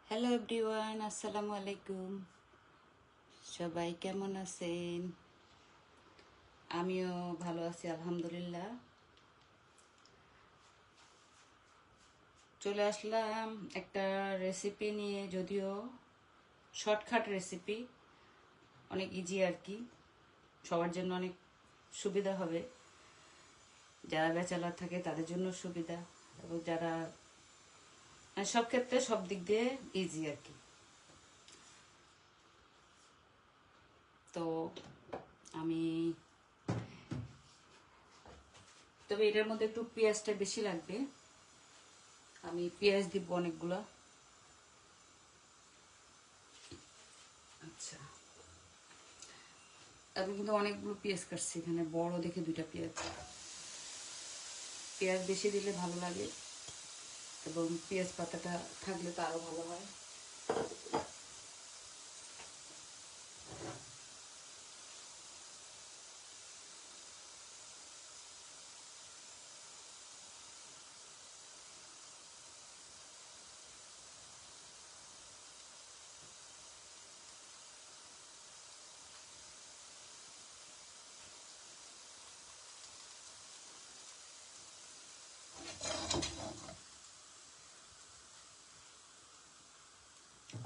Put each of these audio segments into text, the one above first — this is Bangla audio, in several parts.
হ্যালো এভরিওয়ান, আসসালামু আলাইকুম। সবাই কেমন আছেন? আমিও ভালো আছি আলহামদুলিল্লাহ। চলে আসলাম একটা রেসিপি নিয়ে, যদিও শর্টকাট রেসিপি, অনেক ইজি আর কি। সবার জন্য অনেক সুবিধা হবে, যারা ব্যাচেলার থাকে তাদের জন্য সুবিধা, এবং যারা সব ক্ষেত্রে সব দিক দিয়ে ইজি আর কি। তো আমি তবে এটার মধ্যে একটু পেঁয়াজটা বেশি লাগবে। আমি পেঁয়াজ দিব অনেকগুলো। আচ্ছা, আমি কিন্তু অনেকগুলো পেঁয়াজ কাটছি, এখানে বড় দেখে দুইটা পেঁয়াজ। পেঁয়াজ বেশি দিলে ভালো লাগে, এবং পেঁয়াজ পাতাটা থাকলে তো আরও ভালো হয়।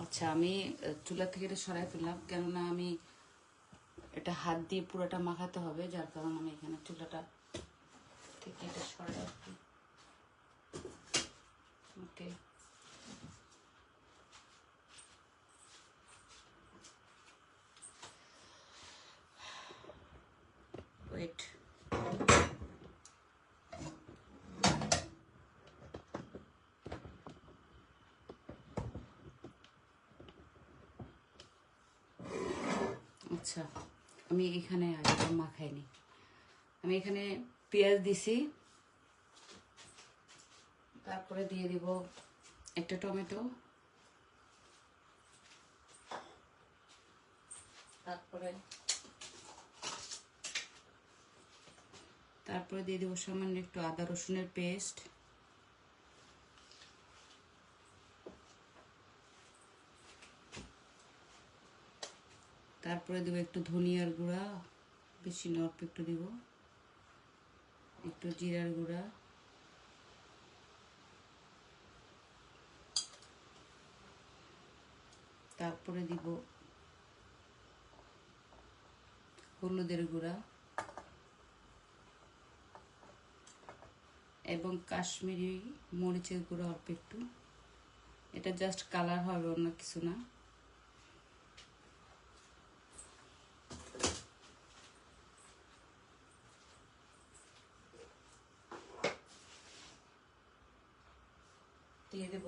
আচ্ছা, আমি চুলা থেকে এটা সরাই ফেললাম, কেননা আমি এটা হাত দিয়ে পুরোটা মাখাতে হবে, যার কারণে আমি এখানে চুলাটা থেকে এটা সরাই রাখি। ওকে, ওয়েট। আচ্ছা, আমি এখানে আগে মাখাইনি। আমি এখানে পেঁয়াজ দিছি, তারপরে দিয়ে দিব একটা টমেটো, তারপরে তারপরে দিয়ে দেবো সামান্য একটু আদা রসুনের পেস্ট, তারপরে দেবো একটু ধনিয়ার গুঁড়া, বেশি না, অল্প একটু দেব, একটু জিরার গুঁড়া, তারপরে দিব হলুদের গুঁড়া এবং কাশ্মীরি মরিচের গুঁড়া অল্প একটু। এটা জাস্ট কালার হবে, অন্য কিছু না। দিয়ে দেব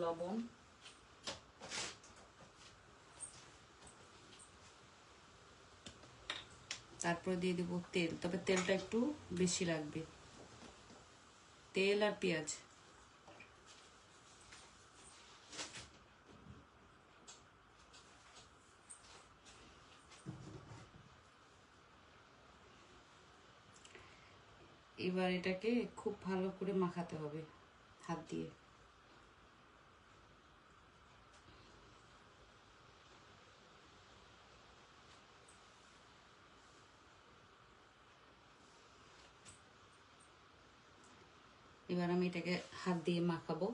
লবণ, তারপরে দিয়ে দেব তেল, তবে তেলটা একটু বেশি লাগবে, তেল আর পেঁয়াজ। এবার এটাকে খুব ভালো করে মাখাতে হবে হাত দিয়ে। এবার আমি এটাকে হাত দিয়ে মাখাবো।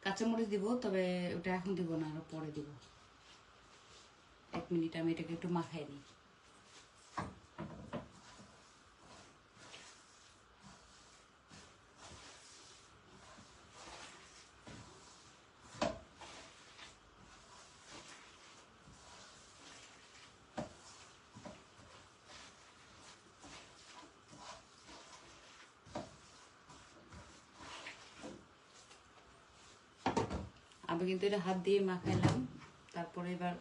কাঁচামরিচ দিব, তবে ওটা এখন দিব না, আরো পরে দিব। 1 মিনিট আমি এটাকে একটু মাখাই নিই। আমি কিন্তু এটা হাত দিয়ে মাখাইলাম। তারপরে এবার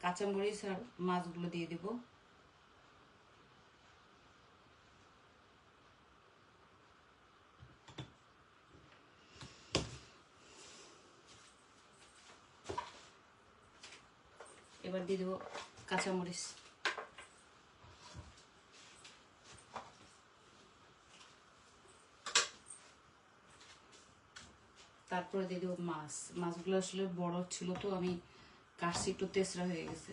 কাঁচামরিচ আর মাছগুলো দিয়ে দিব। এবার দিয়ে দেবো কাঁচামরিচ, তারপরে দিয়ে দেবো মাছ। মাছগুলো আসলে বড় ছিল তো আমি কাটছি, একটু তেসরা হয়ে গেছে,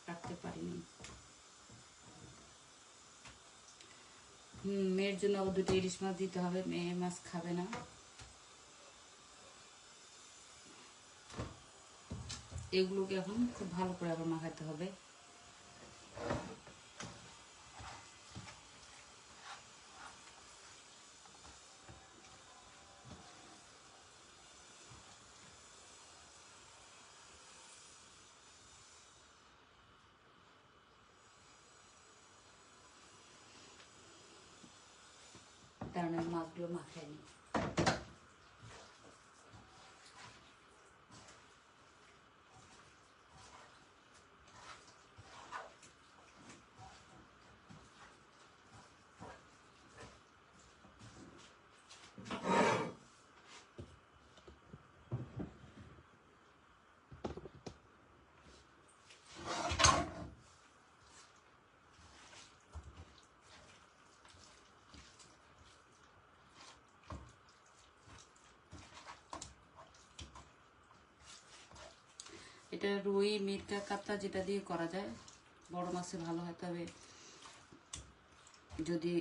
কাটতে পারিনি। মেয়ের জন্য আবার 2টা ইলিশ মাছ দিতে হবে, মেয়ে মাছ খাবে না। এগুলোকে এখন খুব ভালো করে আবার মাখাতে হবে। কারণ আমি মাছগুলো মাখাই নি। এটা রুই, মিরকা, কাতলা যেটা দিয়ে করা যায়, বড় মাছে ভালো হয়। তবে যদি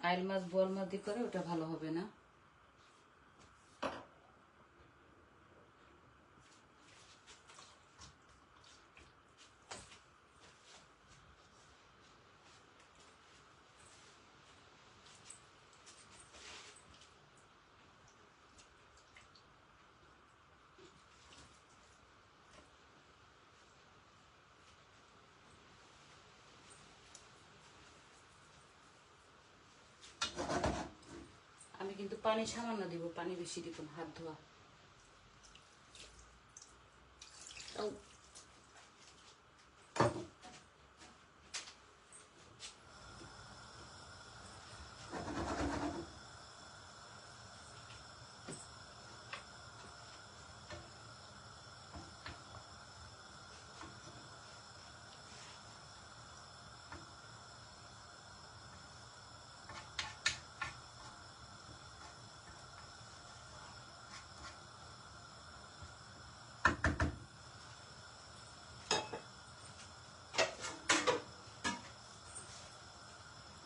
আইল মাছ, বোয়াল মাছ দিয়ে করে ওটা ভালো হবে না। আমি কিন্তু পানি সামান্য দিব, পানি বেশি দিব না, হাত ধোয়া।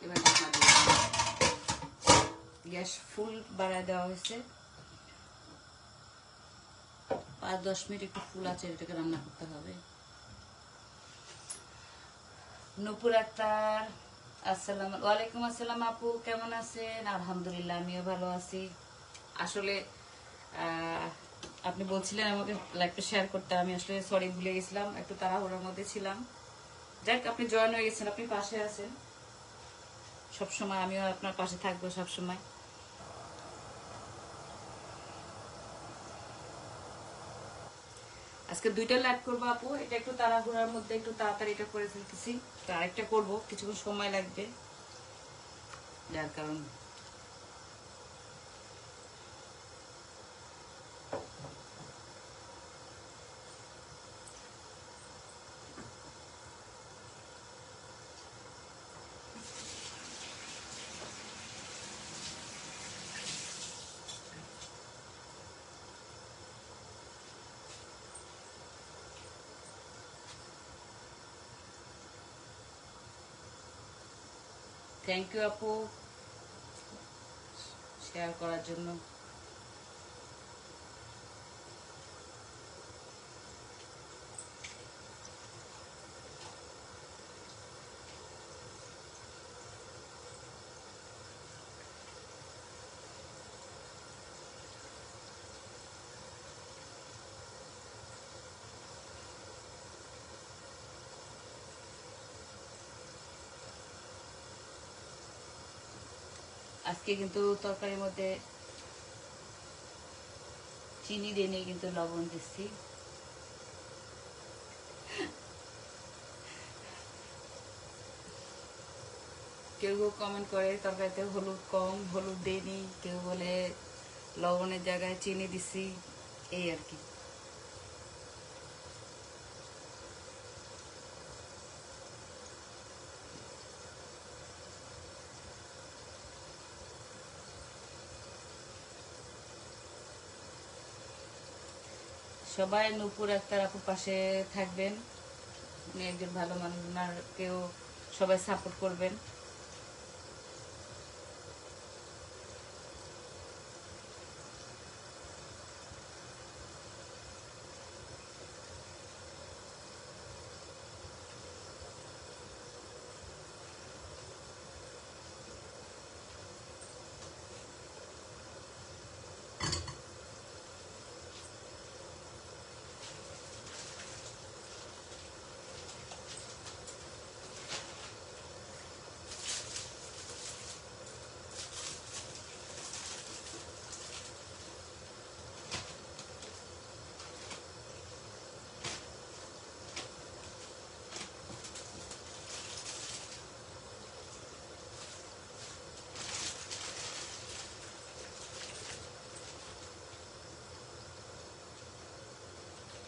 এবার ঢাকনা দিয়ে গ্যাস ফুল বাড়ায় দেওয়া হয়েছে। 5-10 মিনিট একটু ফুল আছে, এটাকে রান্না করতে হবে। নূপুর আক্তার, ওয়ালাইকুম আসসালাম আপু, কেমন আছেন? আলহামদুলিল্লাহ, আমিও ভালো আছি। আসলে আপনি বলছিলেন আমাকে লাইভটা শেয়ার করতে, আমি আসলে সরি ভুলে গেছিলাম, একটু তাড়াহুড়োর মধ্যে ছিলাম। যাক, আপনি জয়েন হয়ে গেছেন, আপনি পাশে আছেন সবসময়, আমিও আপনার পাশে থাকবো সবসময়। আজকে 2টা লাইভ করবো আপু, এটা একটু তাড়াহুড়ার মধ্যে একটু তাড়াতাড়ি এটা করে ফেলতেছি, তো আরেকটা করবো, কিছুক্ষণ সময় লাগবে, যার কারণ থ্যাংক ইউ আপু শেয়ার করার জন্য। আজকে কিন্তু তরকারির মধ্যে চিনি দিয়ে নিয়ে কিন্তু লবণ দিচ্ছি। কেউ কেউ কমেন্ট করে তরকারিতে হলুদ কম, হলুদ দেয়নি, কেউ বলে লবণের জায়গায় চিনি দিছি, এই আর কি। সবাই নূপুর আক্তার আপুর পাশে থাকবেন। উনি একজন ভালো মানুষ, ওনারকেও সবাই সাপোর্ট করবেন।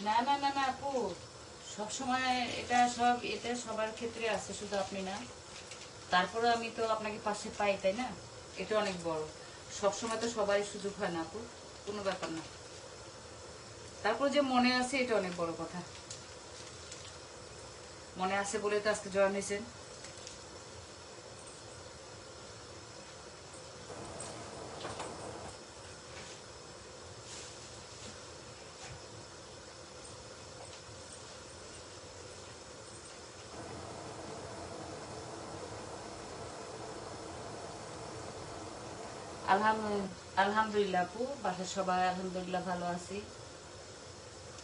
না না না না আপু, সবসময় এটা সবার ক্ষেত্রে আছে, শুধু আপনি না। তারপরে আমি তো আপনাকে পাশে পাই, তাই না? এটা অনেক বড়। সবসময় তো সবাই সুযোগ হয় না আপু, কোনো ব্যাপার না। তারপর যে মনে আছে, এটা অনেক বড় কথা। মনে আছে বলে তো আজকে জয়েন হয়েছেন। আলহামদুলিল্লাহ আপু, বাসার সবাই আলহামদুলিল্লাহ ভালো আছি।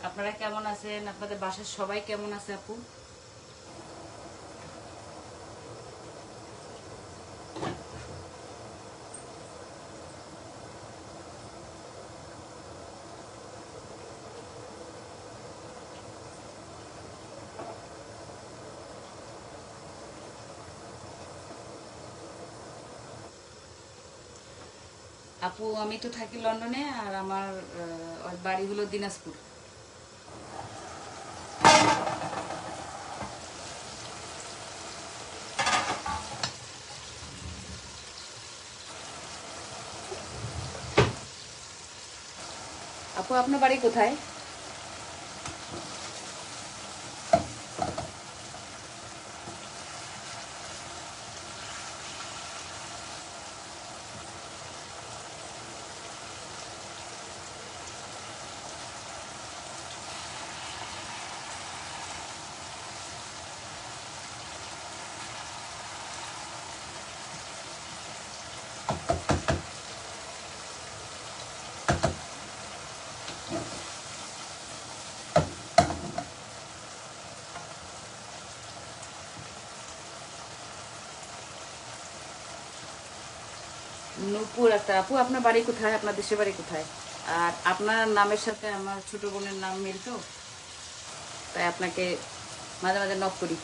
আপনারা কেমন আছেন? আপনাদের বাসার সবাই কেমন আছে আপু? আপু আমি তো থাকি লন্ডনে, আর আমার বাড়ি হলো দিনাজপুর। আপু আপনার বাড়ি কোথায়? নূপুর আক্তার আপু, আপনার বাড়ি কোথায়? আপনার দেশের বাড়ি কোথায়? আর আপনার নামের সাথে আমার ছোট বোনের নাম মিল তো, তাই আপনাকে মাঝে মাঝে নক করি,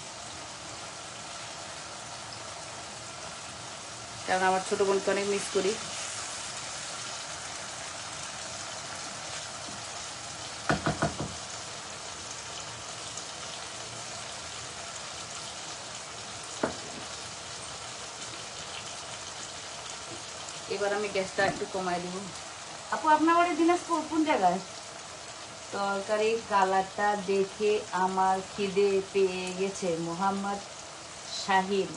কারণ আমার ছোট বোনকে অনেক মিস করি। এবার আমি গ্যাসটা একটু কমাই দিব। আপু আপনার বাড়ি দিনাজপুর কোন জায়গায়? তরকারির কালারটা দেখে আমার খিদে পেয়ে গেছে। মোহাম্মদ শাহিন,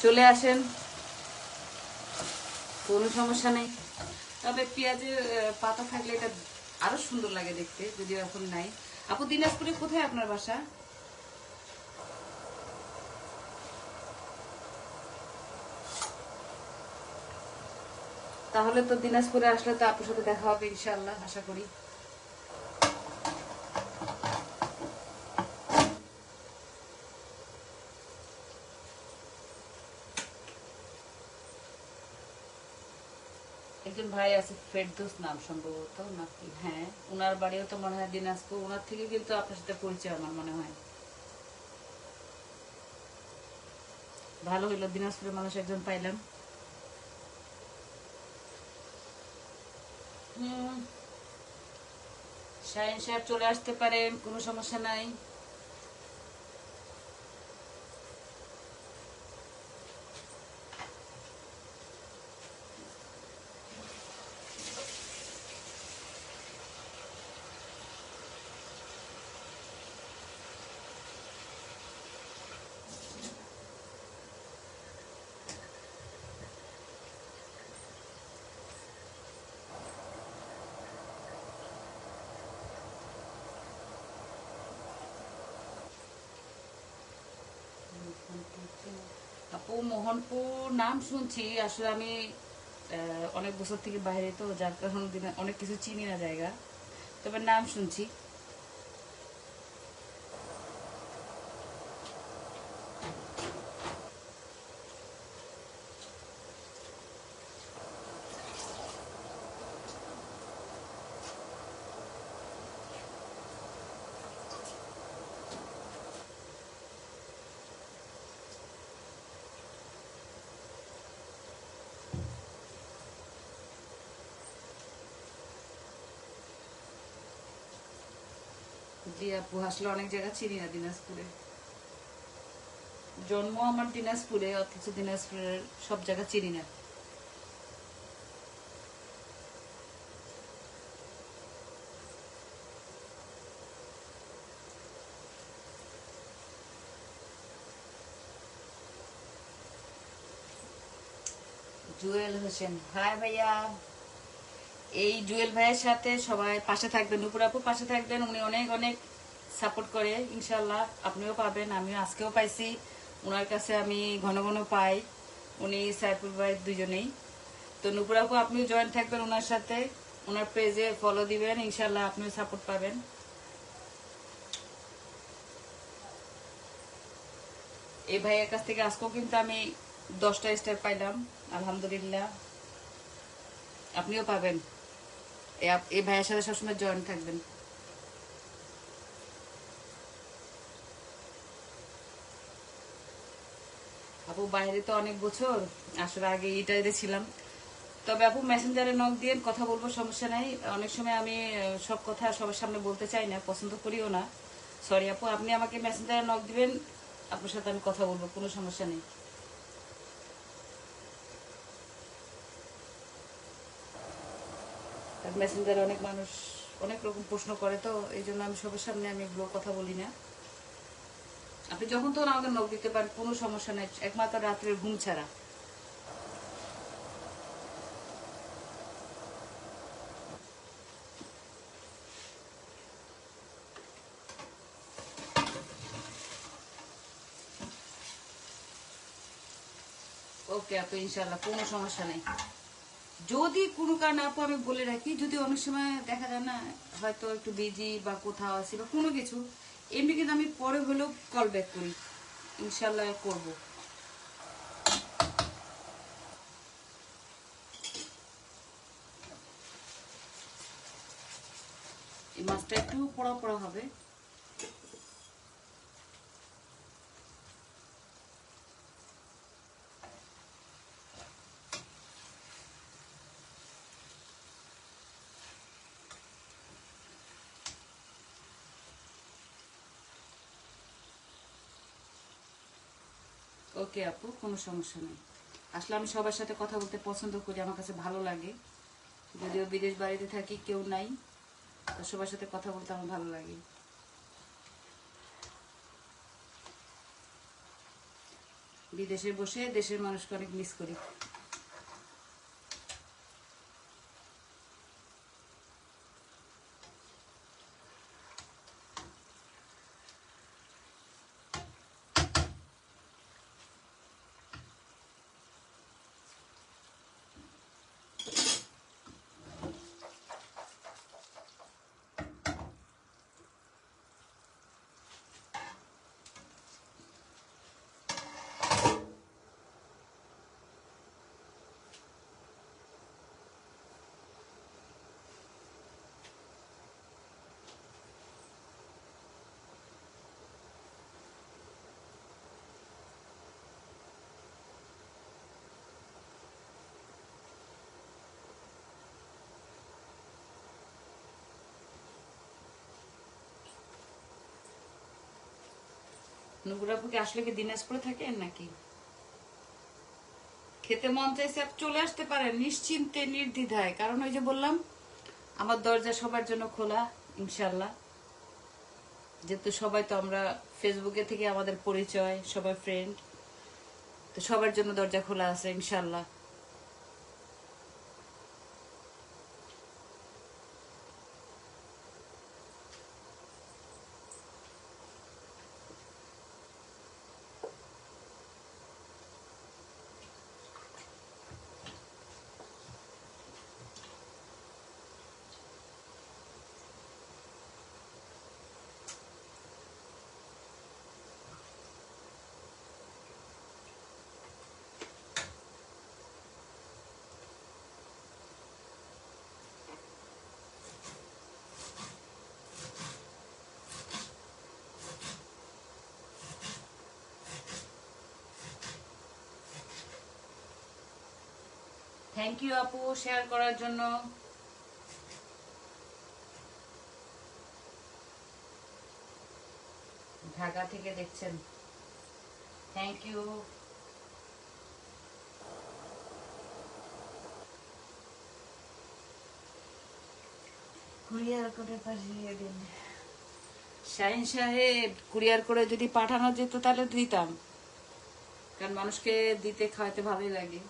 চলে আসেন, কোনো সমস্যা নেই। তবে পেঁয়াজের পাতা থাকলে এটা আরো সুন্দর লাগে দেখতে, যদিও এখন নাই। আপু দিনাজপুরে কোথায় আপনার বাসা? তাহলে তো দিনাজপুরে আসলে তো আপুর সাথে দেখা হবে ইনশাআল্লাহ, আশা করি। একজন ভাই আছে ফেরদৌস নাম সম্ভবত, নাকি? হ্যাঁ, ওনার বাড়িও তো মনে হয় দিনাজপুর। ওনার থেকে কিন্তু আপনার সাথে পরিচয় আমার মনে হয়। ভালো হইলো, দিনাজপুরের মানুষ একজন পাইলাম। হুম, শাহিন সাহেব চলে আসতে পারেন, কোনো সমস্যা নাই। আপু মোহনপুর নাম শুনছি, আসলে আমি অনেক বছর থেকে বাইরে, তো যার কারণে অনেক কিছু চিনি না জায়গা, তবে নাম শুনছি। জি আপু, আসলে অনেক জায়গা চিনি না দিনাজপুরে। জন্ম আমার দিনাজপুরে, অথচ দিনাজপুরের সব জায়গা চিনি না। জুয়েল হোসেন, হাই ভাইয়া। এই জুয়েল ভাইয়ের সাথে সবাই পাশে থাকবেন, নুপুর আপু পাশে থাকবেন, উনি অনেক অনেক সাপোর্ট করে, ইনশাল্লাহ আপনিও পাবেন, আমিও আজকেও পাইছি ওনার কাছে, আমি ঘন ঘন পাই, উনি সাইফুল ভাই দুজনেই। তো নুপুর আপু আপনিও জয়েন থাকবেন ওনার সাথে, ওনার পেজে ফলো দিবেন, ইনশাল্লাহ আপনিও সাপোর্ট পাবেন। এই ভাইয়ের কাছ থেকে আজকেও কিন্তু আমি 10টা স্টার পাইলাম, আলহামদুলিল্লাহ। আপনিও পাবেন। এই ভাইয়ের সাথে সবসময় জয়েন থাকবেন। আপু বাইরে তো অনেক বছর, আসলে আগে ইটাইতে ছিলাম, তবে আপু মেসেঞ্জারে নক দিয়ে কথা বলবো, সমস্যা নাই। অনেক সময় আমি সব কথা সবার সামনে বলতে চাই না, পছন্দ করিও না, সরি আপু, আপনি আমাকে মেসেঞ্জারে নক দিবেন, আপনার সাথে আমি কথা বলবো, কোনো সমস্যা নেই। মেসেঞ্জারে অনেক মানুষ অনেক রকম প্রশ্ন করে, তো এই জন্য আমি সবার সামনে আমি এগুলো কথা বলি না। আপনি যখন তখন আমাকে নক দিতে পারেন, কোনো সমস্যা নেই, একমাত্র রাত্রের ঘুম ছাড়া। ওকে আপু, ইনশাল্লাহ কোনো সমস্যা নেই। যদি কোনো কারণে আপু আমি বলে রাখি, যদি অনেক সময় দেখা যায় না, হয়তো একটু বিজি বা কোথাও আছি বা কোনো কিছু, এমনি কিন্তু আমি পরে হলেও কল ব্যাক করি, ইনশাল্লাহ করব। এই মাছটা একটু পড়া পড়া হবে। ওকে আপু, কোনো সমস্যা নেই। আসলে আমি সবার সাথে কথা বলতে পছন্দ করি, আমার কাছে ভালো লাগে, যদিও বিদেশ বাড়িতে থাকি, কেউ নাই, তো সবার সাথে কথা বলতে আমার ভালো লাগে। বিদেশে বসে দেশের মানুষকে অনেক মিস করি। নুপুর আপু কি আসলে কি দিনাজপুরে থাকেন নাকি? খেতে মন চাইছে, আপনি চলে আসতে পারেন নিশ্চিন্তে নির্দ্বিধায়, কারণ ওই যে বললাম, আমার দরজা সবার জন্য খোলা, ইনশাল্লাহ। যেহেতু সবাই তো আমরা ফেসবুকে থেকে আমাদের পরিচয়, সবাই ফ্রেন্ড, তো সবার জন্য দরজা খোলা আছে, ইনশাল্লাহ। থ্যাংক ইউ আপু শেয়ার করার জন্য। ঢাকা থেকে দেখছেন, থ্যাংক ইউ। কুরিয়ার করে পাঠিয়ে দিন। শাহিন সাহেব, কুরিয়ার করে যদি পাঠানো যেত তাহলে দিতাম, কারণ মানুষকে দিতে খাওয়াতে ভালোই লাগে।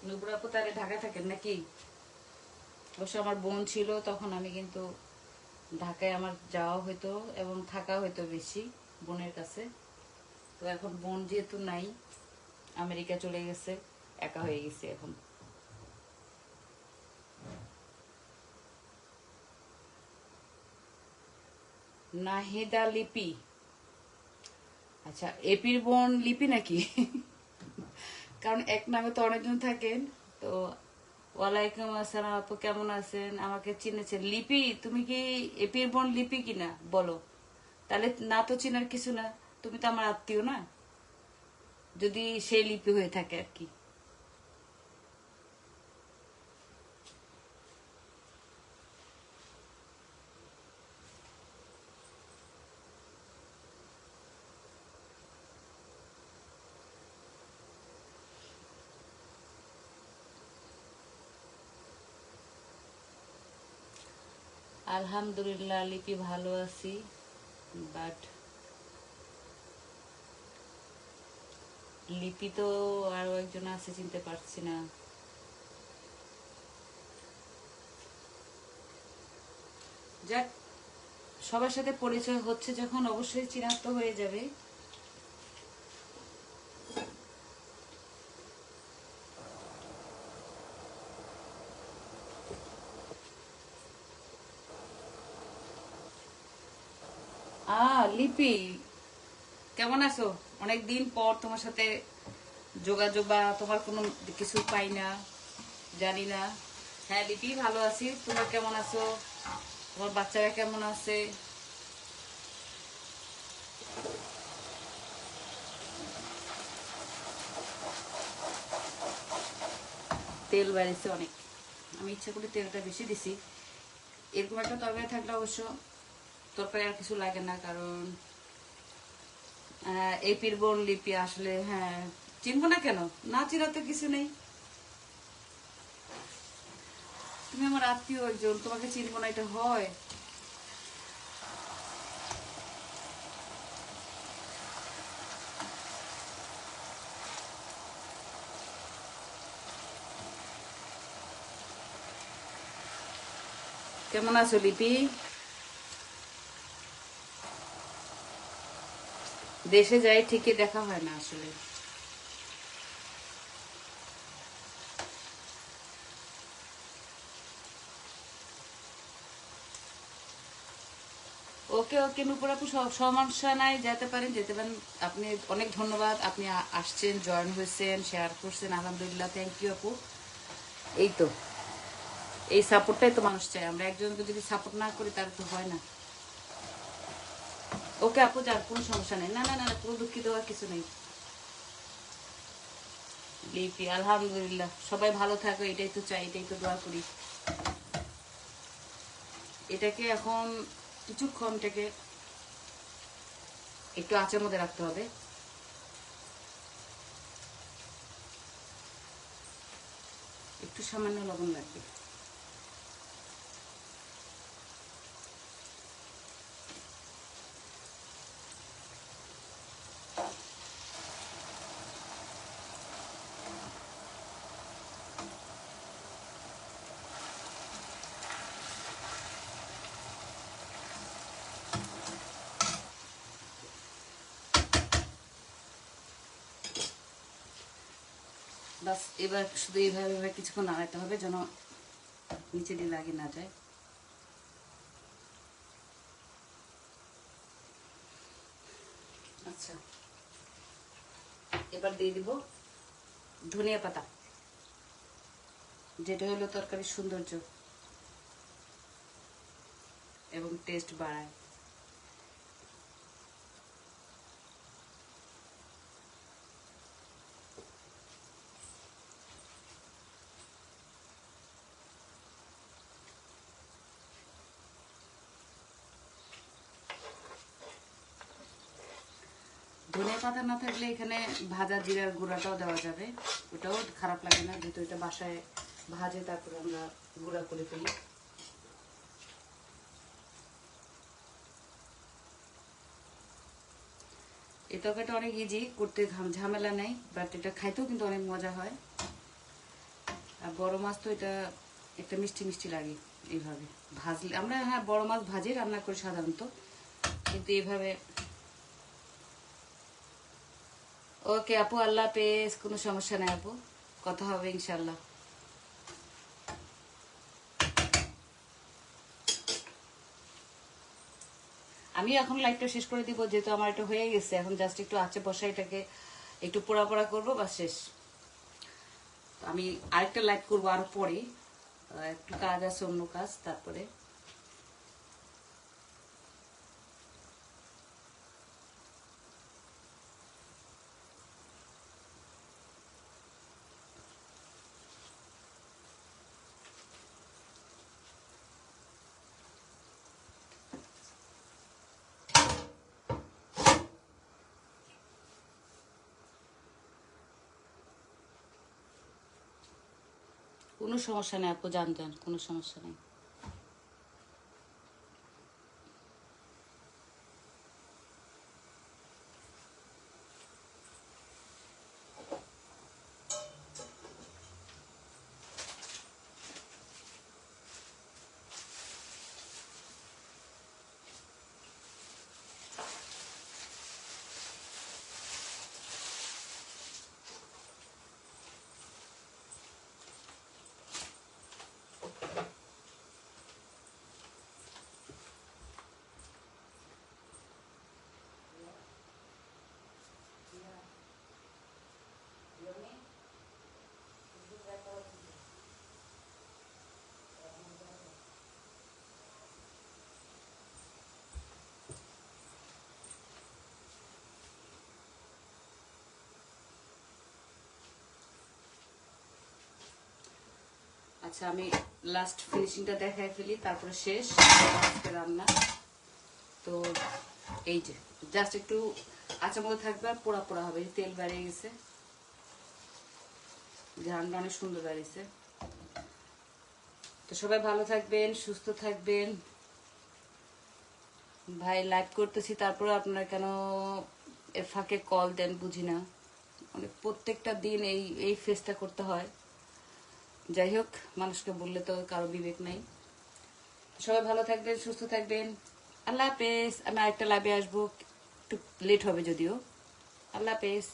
নুপুর আপু তাহলে ঢাকা থাকেন নাকি? অবশ্য আমার বোন ছিল তখন, আমি কিন্তু ঢাকায় আমার যাওয়া হইতো এবং থাকা হইতো বেশি বোনের কাছে। তো এখন বোন যেহেতু নাই, আমেরিকা চলে গেছে, একা হয়ে গেছে এখন। নাহিদা লিপি, আচ্ছা এপির বোন লিপি নাকি? কারণ এক নামে তো অনেকজন থাকেন। তো ওয়ালাইকুম আসসালাম আপু, কেমন আছেন? আমাকে চিনেছেন? লিপি, তুমি কি এপির বোন লিপি কিনা বলো, তাহলে না তো চিনার কিছু না, তুমি তো আমার আত্মীয় না, যদি সেই লিপি হয়ে থাকে আর কি। আলহামদুলিল্লাহ লিপি ভালো আছি, বাট লিপি তো আরো একজন আছে, চিনতে পারছি না। যাক, সবার সাথে পরিচয় হচ্ছে যখন অবশ্যই চিনাক্ত হয়ে যাবে। লিপি, কেমন আছো? অনেকদিন পর তোমার সাথে যোগাযোগ বা তোমার কোনো কিছু পাই না, জানি না। হ্যাঁ লিপি, ভালো আছি। তোমরা কেমন আছো? তোমার বাচ্চারা কেমন আছে? তেল বাড়িছে অনেক, আমি ইচ্ছা করে তেলটা বেশি দিছি। এরকম একটা তরকারি থাকলে অবশ্য তরকারি আর কিছু লাগে না, কারণ এপির বোন লিপি আসলে, হ্যাঁ চিনবো না কেন, না চিনা তো কিছু নেই। তুমি আমার আত্মীয় একজন, তোমাকে চিনবো না এটা হয়? কেমন আছো লিপি? দেশে যাই ঠিকই, দেখা হয় না আসলে। ওকে ওকে নুপুর আপু, সমস্যা নাই, যেতে পারেন যেতে পারেন। আপনি অনেক ধন্যবাদ, আপনি আসছেন, জয়েন হয়েছেন, শেয়ার করছেন, আলহামদুলিল্লাহ, থ্যাংক ইউ আপু। এই তো, এই সাপোর্টটাই তো মানুষ চায়, আমরা একজনকে যদি সাপোর্ট না করি তার তো হয় না। ওকে আপু, যার কোনো সমস্যা নেই, না না না, কোনো দুঃখিত হওয়ার কিছু নেই। লিপি, আলহামদুলিল্লাহ, সবাই ভালো থাকো, এটাই তো চাই, এটাই তো দোয়া করি। এটাকে এখন কিছুক্ষণ থেকে একটু আঁচের মধ্যে রাখতে হবে। একটু সামান্য লবণ লাগবে। বাস, এবার শুধু এইভাবে কিছুক্ষণ নাড়াতে হবে যেন নিচে দিয়ে লাগে না যায়। আচ্ছা, এবার দিয়ে দিব ধনিয়া পাতা, যেটা হলো তরকারির সৌন্দর্য এবং টেস্ট বাড়ায়। ধনিয়া পাতা না থাকলে এখানে ভাজা জিরার গুঁড়াটাও দেওয়া যাবে, ওটাও খারাপ লাগে না, যেহেতু এটা বাসায় ভাজে তারপরে আমরা গুঁড়া করে ফেলি। এই তরকারিটা অনেক ইজি করতে, ঝামেলা নেই, বাট এটা খাইতেও কিন্তু অনেক মজা হয়। আর বড় মাছ তো এটা একটা মিষ্টি মিষ্টি লাগে এইভাবে ভাজলে। আমরা হ্যাঁ বড় মাছ ভাজি রান্না করি সাধারণত, কিন্তু এইভাবে। ওকে আপু, আল্লাহ হাফেজ, কোনো সমস্যা নেই আপু, কথা হবে ইনশাল্লাহ। আমি এখন লাইটটা শেষ করে দিব, যেহেতু আমার এটা হয়ে গেছে। এখন জাস্ট একটু আঁচে বসা এটাকে একটু পোড়া পোড়া করবো, বা শেষ। আমি আরেকটা লাইট করবো আরো পরে, একটু কাজ আছে, অন্য কাজ, তারপরে। কোনো সমস্যা নেই আপু, যান যান, কোনো সমস্যা নেই। আচ্ছা, আমি লাস্ট ফিনিশিংটা দেখাই ফেলি, তারপরে শেষ আজকে রান্না। তো এই যে জাস্ট একটু আচার মধ্যে থাকবে, আর পোড়া পোড়া হবে, তেল বেরিয়ে গেছে, ঘ্রাণটা অনেক সুন্দর বেরিয়েছে। তো সবাই ভালো থাকবেন, সুস্থ থাকবেন। ভাই লাইভ করতেছি, তারপরে আপনারা কেন এর ফাঁকে কল দেন বুঝি না। মানে প্রত্যেকটা দিন এই এই ফেসটা করতে হয়। যাই হোক, মানুষকে বললে তো কারো বিবেক নেই। সবাই ভালো থাকবেন, সুস্থ থাকবেন। আল্লাহ হাফেজ। আমি আরেকটা লাইভে আসবো, একটু লেট হবে যদিও। আল্লাহ হাফেজ।